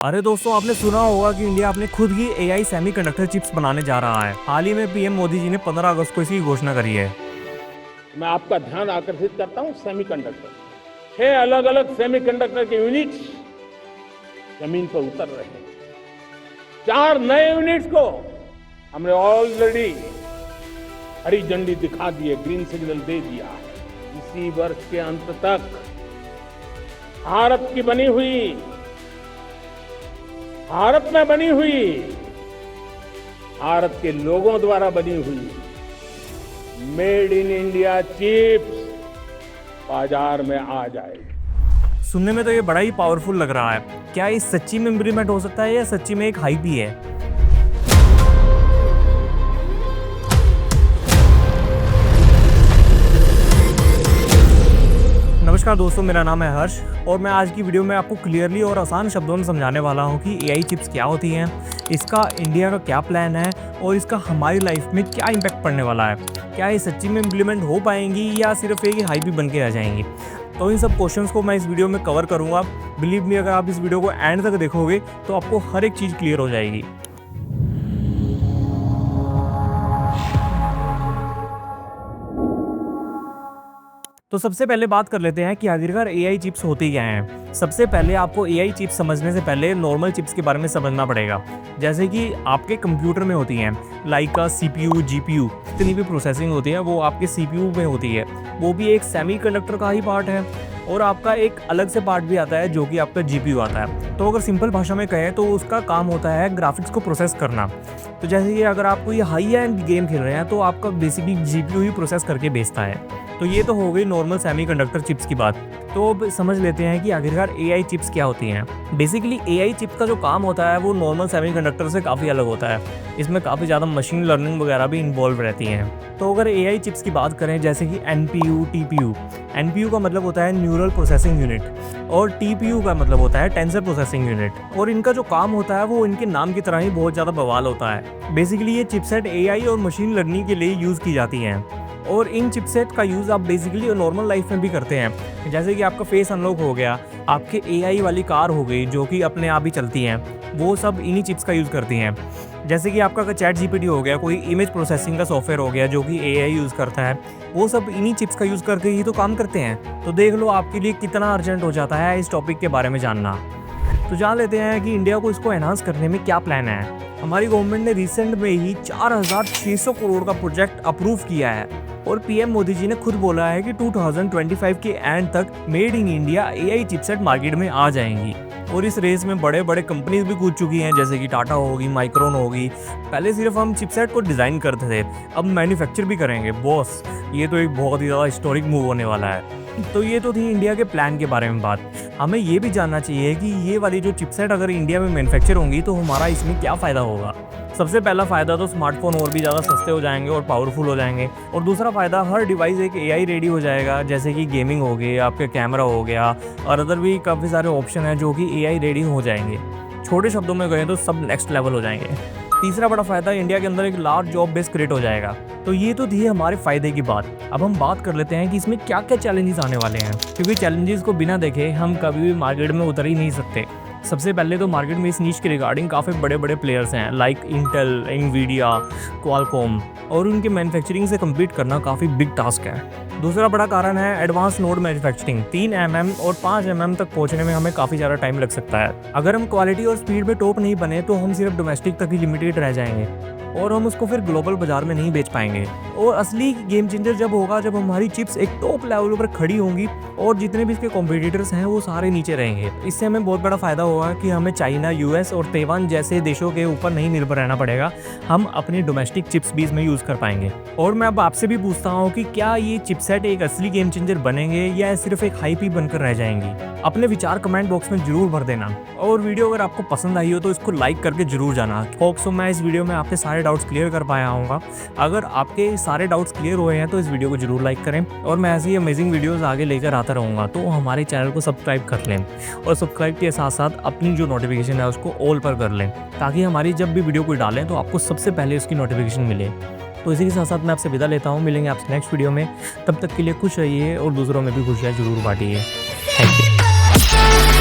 अरे दोस्तों, आपने सुना होगा कि इंडिया अपने खुद की एआई सेमीकंडक्टर चिप्स बनाने जा रहा है। हाल ही में पीएम मोदी जी ने 15 अगस्त को इसकी घोषणा करी है। मैं आपका ध्यान आकर्षित करता हूं सेमीकंडक्टर। 6 अलग अलग सेमीकंडक्टर के यूनिट्स जमीन पर उतर रहे हैं। 4 नए यूनिट्स को हमने ऑलरेडी हरी झंडी दिखा दी है, ग्रीन सिग्नल दे दिया। इसी वर्ष के अंत तक भारत में बनी हुई भारत के लोगों द्वारा बनी हुई मेड इन इंडिया चिप्स बाजार में आ जाएगी। सुनने में तो ये बड़ा ही पावरफुल लग रहा है। क्या ये सच्ची में इम्प्लीमेंट हो सकता है या सच्ची में एक हाइप ही है? नमस्कार दोस्तों, मेरा नाम है हर्ष और मैं आज की वीडियो में आपको क्लियरली और आसान शब्दों में समझाने वाला हूं कि एआई चिप्स क्या होती हैं, इसका इंडिया का क्या प्लान है और इसका हमारी लाइफ में क्या इम्पैक्ट पड़ने वाला है। क्या ये सच्ची में इम्प्लीमेंट हो पाएंगी या सिर्फ एक हाइप ही बन के रह जाएंगी? तो इन सब क्वेश्चंस को मैं इस वीडियो में कवर करूँगा। बिलीव मी, अगर आप इस वीडियो को एंड तक देखोगे तो आपको हर एक चीज़ क्लियर हो जाएगी। तो सबसे पहले बात कर लेते हैं कि आखिरकार एआई चिप्स होती क्या हैं। सबसे पहले आपको एआई चिप्स समझने से पहले नॉर्मल चिप्स के बारे में समझना पड़ेगा, जैसे कि आपके कंप्यूटर में होती हैं, लाइक का सीपीयू, जीपीयू, जितनी भी प्रोसेसिंग होती है वो आपके सीपीयू में होती है। वो भी एक सेमीकंडक्टर का ही पार्ट है और आपका एक अलग से पार्ट भी आता है जो कि आपका जीपीयू आता है। तो अगर सिंपल भाषा में कहें तो उसका काम होता है ग्राफिक्स को प्रोसेस करना। तो जैसे कि अगर आप कोई हाई एंड गेम खेल रहे हैं तो आपका बेसिकली जीपीयू ही प्रोसेस करके भेजता है। तो ये तो हो गई नॉर्मल सेमीकंडक्टर चिप्स की बात। तो अब समझ लेते हैं कि आखिरकार एआई चिप्स क्या होती हैं। बेसिकली एआई चिप्स का जो काम होता है वो नॉर्मल सेमीकंडक्टर से काफ़ी अलग होता है। इसमें काफ़ी ज़्यादा मशीन लर्निंग वगैरह भी इन्वॉल्व रहती हैं। तो अगर एआई चिप्स की बात करें, जैसे कि एनपीयू, टीपीयू। एनपीयू का मतलब होता है न्यूरल प्रोसेसिंग यूनिट और टीपीयू का मतलब होता है टेंसर प्रोसेसिंग यूनिट। और इनका जो काम होता है वो इनके नाम की तरह ही बहुत ज़्यादा बवाल होता है। बेसिकली ये चिपसेट एआई और मशीन लर्निंग के लिए यूज़ की जाती हैं और इन चिपसेट का यूज़ आप बेसिकली नॉर्मल लाइफ में भी करते हैं। जैसे कि आपका फेस अनलॉक हो गया, आपके एआई वाली कार हो गई जो कि अपने आप ही चलती हैं, वो सब इन्हीं चिप्स का यूज़ करती हैं। जैसे कि आपका चैट जीपीटी हो गया, कोई इमेज प्रोसेसिंग का सॉफ्टवेयर हो गया जो कि एआई यूज़ करता है, वो सब इन्हीं चिप्स का यूज़ करके ही तो काम करते हैं। तो देख लो आपके लिए कितना अर्जेंट हो जाता है इस टॉपिक के बारे में जानना। तो जान लेते हैं कि इंडिया को इसको एनहांस करने में क्या प्लान है। हमारी गवर्नमेंट ने रिसेंट में ही 4600 करोड़ का प्रोजेक्ट अप्रूव किया है और पीएम मोदी जी ने खुद बोला है कि 2025 के एंड तक made in India AI chipset market में आ जाएंगी। और इस रेस में बड़े बड़े कंपनीज भी कूद चुकी हैं, जैसे कि टाटा होगी, माइक्रोन होगी। पहले सिर्फ हम चिपसेट को डिज़ाइन करते थे, अब मैन्युफैक्चर भी करेंगे। बॉस, ये तो एक बहुत ही ज़्यादा हिस्टोरिक मूव होने वाला है। तो ये तो थी इंडिया के प्लान के बारे में बात। हमें ये भी जानना चाहिए कि ये वाली जो चिपसेट अगर इंडिया में मैन्युफैक्चर होंगी तो हमारा इसमें क्या फ़ायदा होगा। सबसे पहला फ़ायदा तो स्मार्टफोन और भी ज़्यादा सस्ते हो जाएंगे और पावरफुल हो जाएंगे। और दूसरा फ़ायदा, हर डिवाइस एक एआई रेडी हो जाएगा, जैसे कि गेमिंग हो गई, आपका कैमरा हो गया और अदर भी काफ़ी सारे ऑप्शन हैं जो कि एआई रेडी हो जाएंगे। छोटे शब्दों में कहें तो सब नेक्स्ट लेवल हो जाएंगे। तीसरा बड़ा फ़ायदा, इंडिया के अंदर एक लार्ज जॉब बेस क्रिएट हो जाएगा। तो ये तो थी हमारे फ़ायदे की बात। अब हम बात कर लेते हैं कि इसमें क्या क्या चैलेंजेस आने वाले हैं, क्योंकि चैलेंजेस को बिना देखे हम कभी भी मार्केट में उतर ही नहीं सकते। सबसे पहले तो मार्केट में इस नीश के रिगार्डिंग काफ़ी बड़े बड़े प्लेयर्स हैं, लाइक इंटेल, एनवीडिया, क्वालकॉम, और उनके मैन्युफैक्चरिंग से कम्पीट करना काफ़ी बिग टास्क है। दूसरा बड़ा कारण है एडवांस नोड मैन्युफैक्चरिंग। 3 mm और 5 mm तक पहुंचने में हमें काफ़ी ज़्यादा टाइम लग सकता है। अगर हम क्वालिटी और स्पीड में टॉप नहीं बने तो हम सिर्फ डोमेस्टिक तक ही लिमिटेड रह जाएंगे और हम उसको फिर ग्लोबल बाजार में नहीं बेच पाएंगे। और असली गेम चेंजर जब होगा जब हमारी चिप्स एक टॉप लेवल पर खड़ी होंगी और जितने भी इसके कॉम्पिटिटर्स हैं वो सारे नीचे रहेंगे। इससे हमें बहुत बड़ा फ़ायदा होगा कि हमें चाइना, यूएस और ताइवान जैसे देशों के ऊपर नहीं निर्भर रहना पड़ेगा। हम अपनी डोमेस्टिक चिप्स भी इसमें यूज़ कर पाएंगे। और मैं अब आपसे भी पूछता हूँ कि क्या ये चिपसेट एक असली गेम चेंजर बनेंगे या सिर्फ एक हाइप ही बनकर रह जाएंगी? अपने विचार कमेंट बॉक्स में जरूर भर देना और वीडियो अगर आपको पसंद आई हो तो इसको लाइक करके जरूर जाना। होप सो मैं इस वीडियो में आपके सारे डाउट्स क्लियर कर पाया हूँगा। अगर आपके सारे डाउट्स क्लियर हुए हैं तो इस वीडियो को जरूर लाइक करें और मैं ऐसी अमेजिंग वीडियोस आगे लेकर आता रहूँगा। तो हमारे चैनल को सब्सक्राइब कर लें और सब्सक्राइब के साथ साथ अपनी जो नोटिफिकेशन है उसको ऑल पर कर लें, ताकि हमारी जब भी वीडियो कोई डालें तो आपको सबसे पहले उसकी नोटिफिकेशन मिले। तो इसी के साथ साथ मैं आपसे विदा लेता हूँ। मिलेंगे आपसे नेक्स्ट वीडियो में। तब तक के लिए खुश रहिए और दूसरों में भी खुशियाँ जरूर बांटिए। Thank you.